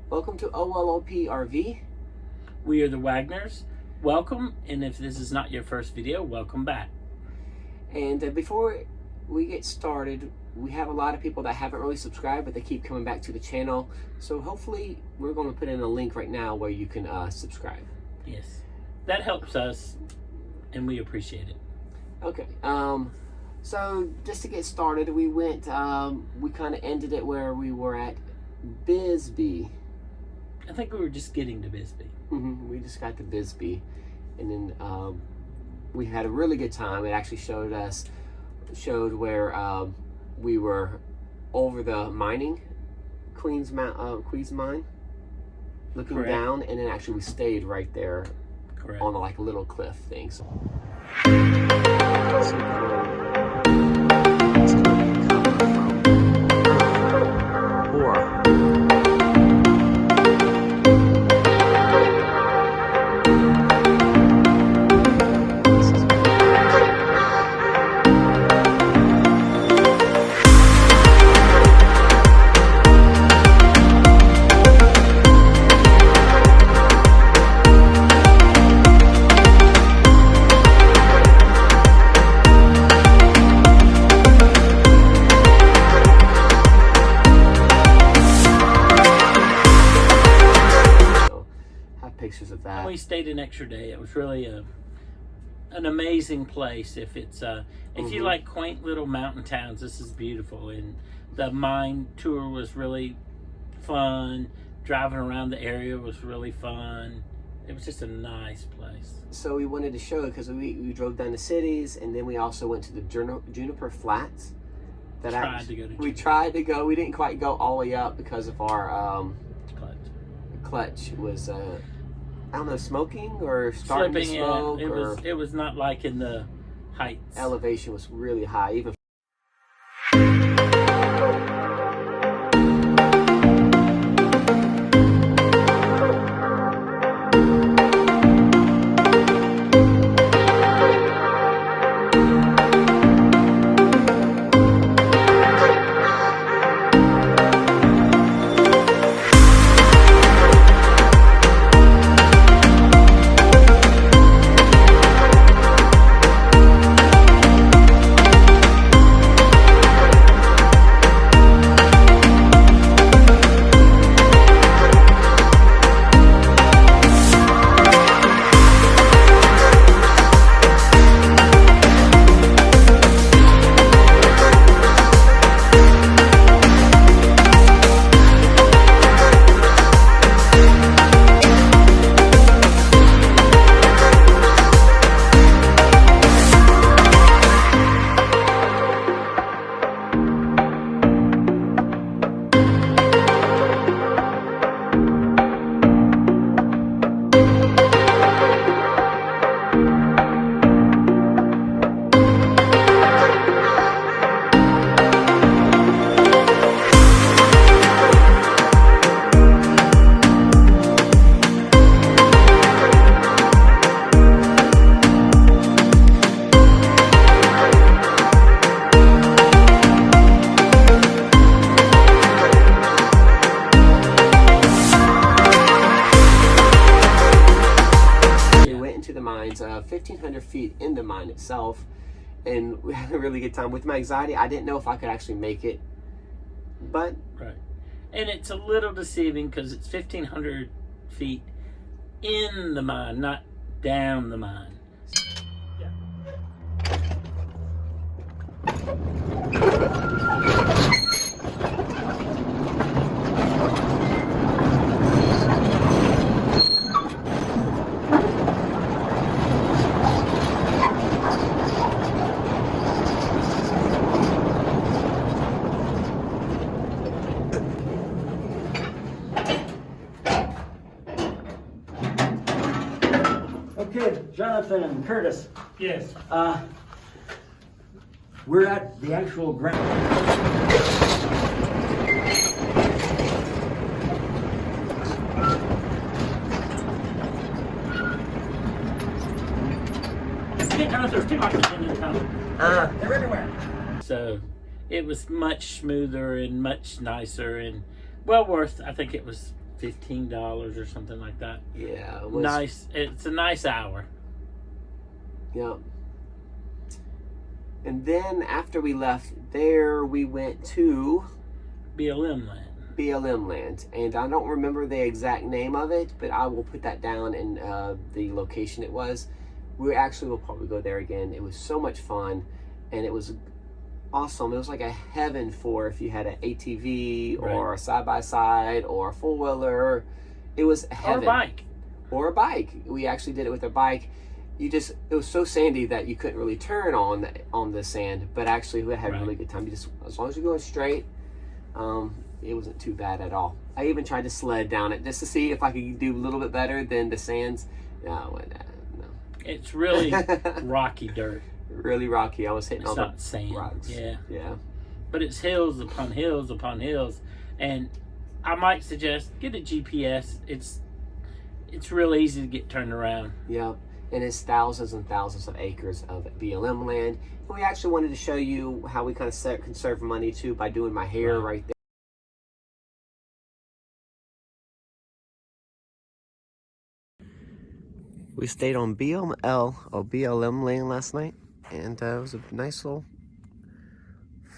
Welcome to OLOPRV. We are the Wagners. Welcome, and if this is not your first video, welcome back. And before we get started, we have a lot of people that haven't really subscribed, but they keep coming back to the channel. So hopefully we're going to put in a link right now where you can subscribe. Yes, that helps us, and we appreciate it. Okay. So just to get started, we went. We kind of ended it where we were at Bisbee. I think we were just getting to Bisbee. We just got to Bisbee, and then we had a really good time. It actually showed where we were over the mining, Queens Mine, looking Correct. down, and then actually we stayed right there. Correct. On like a little cliff thing. So. Pictures of that. And we stayed an extra day. It was really an amazing place. If it's if you like quaint little mountain towns, this is beautiful. And the mine tour was really fun. Driving around the area was really fun. It was just a nice place. So we wanted to show it because we drove down the cities, and then we also went to the Juniper Flats. We tried to go. We didn't quite go all the way up because of our clutch was I don't know, smoking or starting to smoke. It was not like in the heights. Elevation was really high, even. The mines, 1,500 feet in the mine itself, and we had a really good time. With my anxiety, I didn't know if I could actually make it, but right. And it's a little deceiving because it's 1,500 feet in the mine, not down the mine. Yeah. Okay, Jonathan and Curtis. Yes. We're at the actual ground. There's too much in the tunnel. They're everywhere. So it was much smoother and much nicer and well worth. I think it was $15 or something like that. Yeah, it was nice. It's a nice hour. Yeah. And then after we left there, we went to BLM Land. BLM Land, and I don't remember the exact name of it, but I will put that down in the location it was. We actually will probably go there again. It was so much fun, and it was awesome. It was like a heaven for if you had an ATV or a side-by-side or a four-wheeler. It was heaven. Or a bike. We actually did it with a bike. It was so sandy that you couldn't really turn on the sand, but actually we had a really good time. As long as you're going straight, it wasn't too bad at all. I even tried to sled down it just to see if I could do a little bit better than the sands. No. It's really rocky dirt. Really rocky. I was hitting all the sand. Rocks. Yeah. But it's hills upon hills upon hills, and I might suggest get a GPS. It's real easy to get turned around. Yeah, and it's thousands and thousands of acres of BLM land. And we actually wanted to show you how we kind of conserve money too by doing my hair right there. We stayed on BLM land last night, and it was a nice little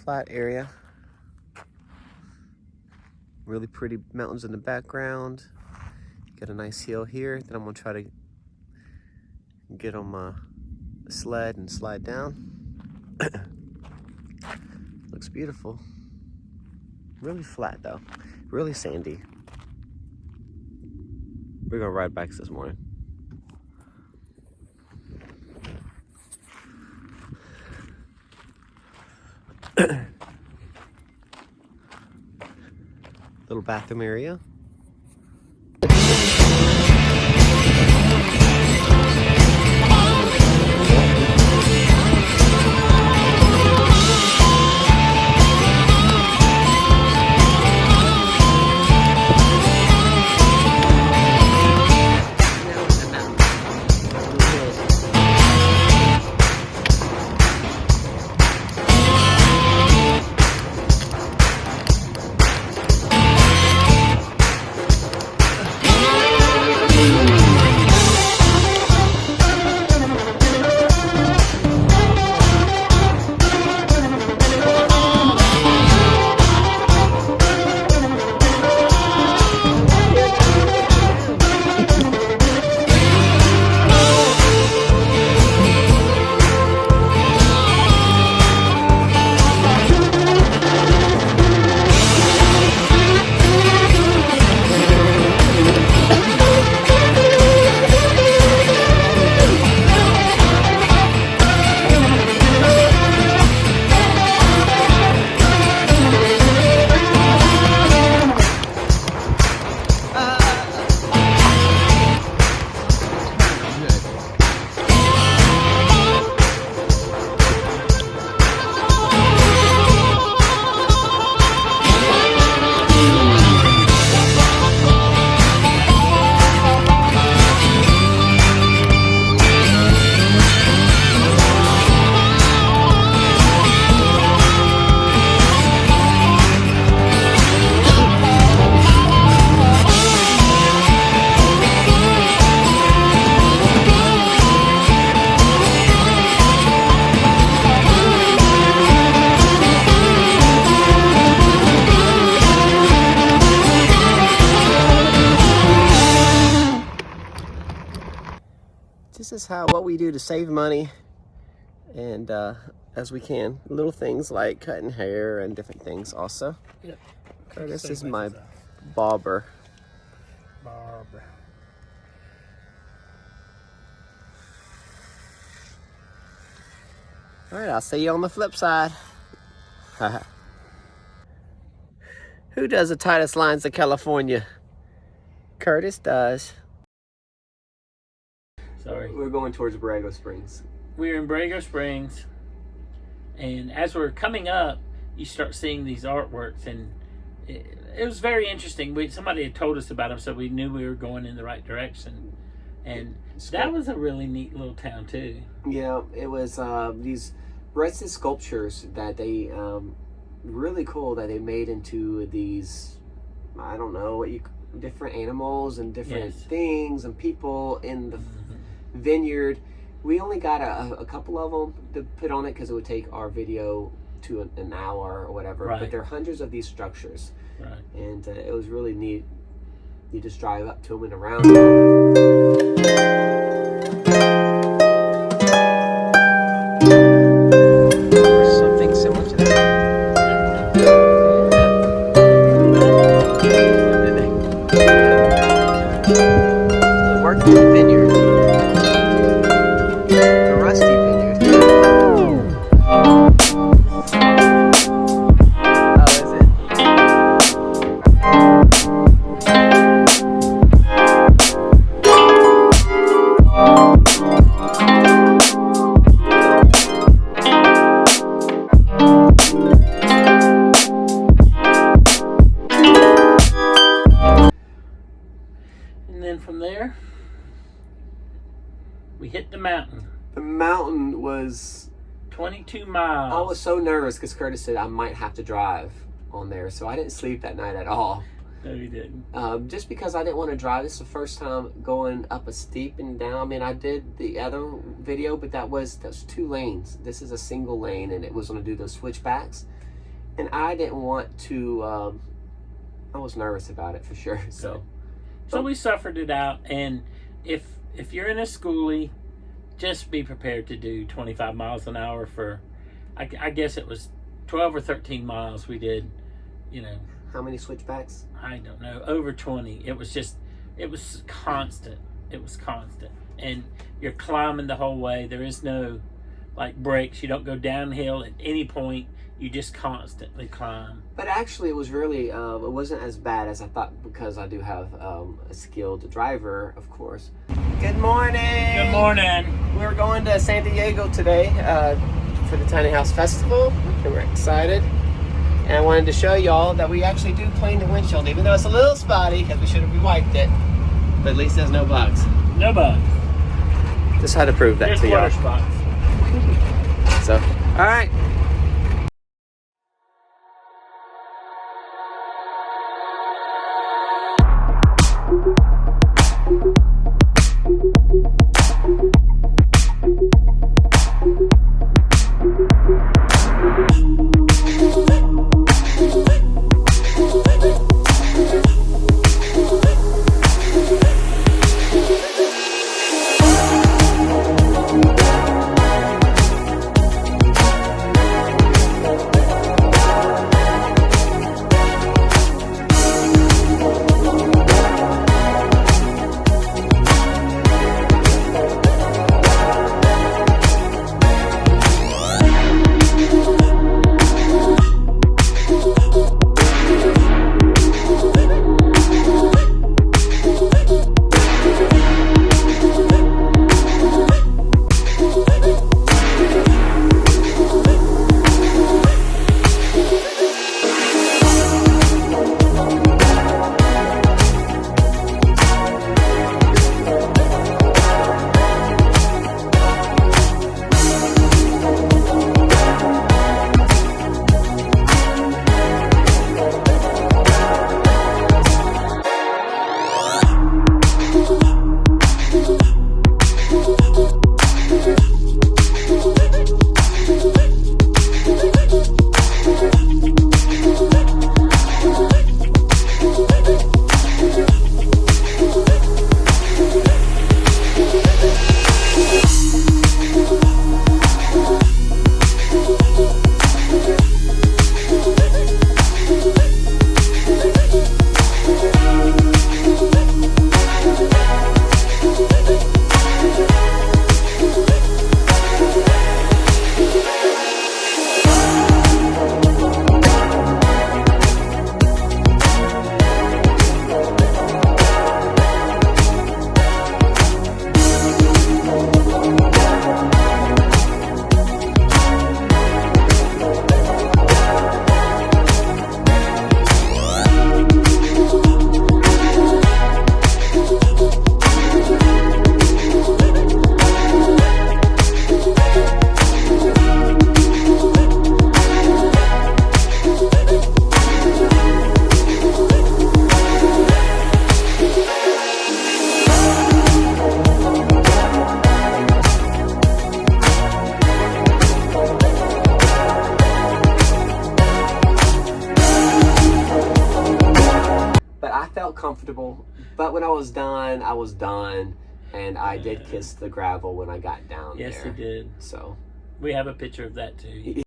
flat area. Really pretty mountains in the background. Got a nice hill here that I'm gonna try to get on my sled and slide down. Looks beautiful. Really flat though, really sandy. We're gonna ride bikes this morning. Little bathroom area. This is what we do to save money, and as we can, little things like cutting hair and different things also. Yep. Curtis is my barber. All right, I'll see you on the flip side. Who does the tightest lines in California? Curtis does. Sorry. We're going towards Borrego Springs. We're in Borrego Springs, and as we're coming up, you start seeing these artworks, and it was very interesting. Somebody had told us about them, so we knew we were going in the right direction. And that was a really neat little town too. Yeah, it was these rusted sculptures that they really cool that they made into these. I don't know what different animals and different Yes. things and people in the vineyard. We only got a couple of them to put on it because it would take our video to an hour or whatever. Right. But there are hundreds of these structures, Right. and it was really neat. You just drive up to them and around them. Something similar to that. The working vineyard. The rusty vineyard. Oh, is it? And then from there, we hit the mountain. The mountain was... 22 miles. I was so nervous because Curtis said I might have to drive on there, so I didn't sleep that night at all. No, you didn't. Just because I didn't want to drive. This is the first time going up a steep and down. I mean, I did the other video, but that was 2 lanes. This is a single lane, and it was going to do those switchbacks. And I didn't want to. I was nervous about it for sure. So we suffered it out. And if you're in a skoolie, just be prepared to do 25 miles an hour for, I guess it was 12 or 13 miles we did, you know. How many switchbacks? I don't know, over 20. It was constant. It was constant. And you're climbing the whole way. There is no, like, breaks. You don't go downhill at any point. You just constantly climb. But actually, it was really, it wasn't as bad as I thought because I do have a skilled driver, of course. Good morning. Good morning. We're going to San Diego today for the Tiny House Festival, and we're excited. And I wanted to show y'all that we actually do clean the windshield, even though it's a little spotty because we should have wiped it. But at least there's no bugs. No bugs. Just had to prove that There's to y'all. water spots. So, all right. felt comfortable. But when I was done, and I did kiss the gravel when I got down there. Yes, he did. So we have a picture of that too.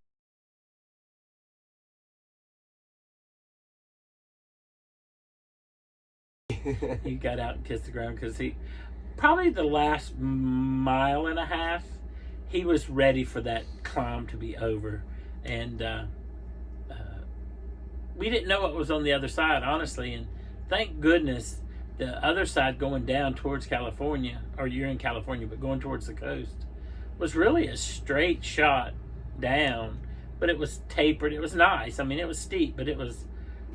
He got out and kissed the ground because probably the last mile and a half, he was ready for that climb to be over. And we didn't know what was on the other side, honestly. And thank goodness the other side going down towards California, or you're in California, but going towards the coast, was really a straight shot down. But it was tapered. It was nice. I mean, it was steep, but it was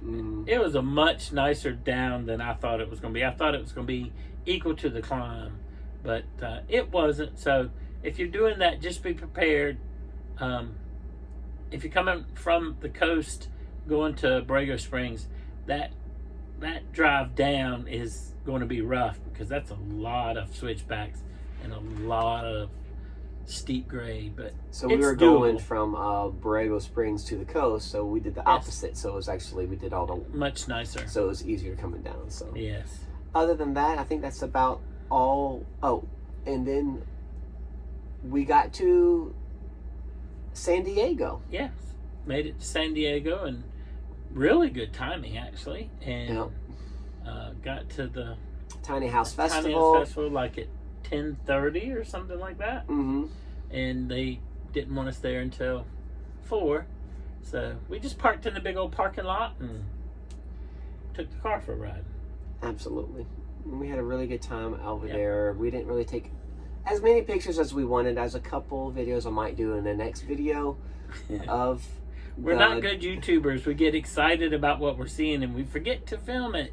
a much nicer down than I thought it was going to be. I thought it was going to be equal to the climb, but it wasn't. So if you're doing that, just be prepared. If you're coming from the coast going to Borrego Springs, that drive down is going to be rough because that's a lot of switchbacks and a lot of steep grade. But so we were going from Borrego Springs to the coast, so we did the opposite. So it was actually, we did all the much nicer, so it was easier coming down. So yes, other than that, I think that's about all. Oh, and then we got to San Diego. Yes, made it to San Diego, and really good timing actually. And got to the Tiny House Festival like at 10:30 or something like that. And they didn't want us there until 4, so we just parked in the big old parking lot and took the car for a ride. Absolutely, we had a really good time over there. We didn't really take as many pictures as we wanted. As a couple videos I might do in the next video of we're not good YouTubers. We get excited about what we're seeing and we forget to film it.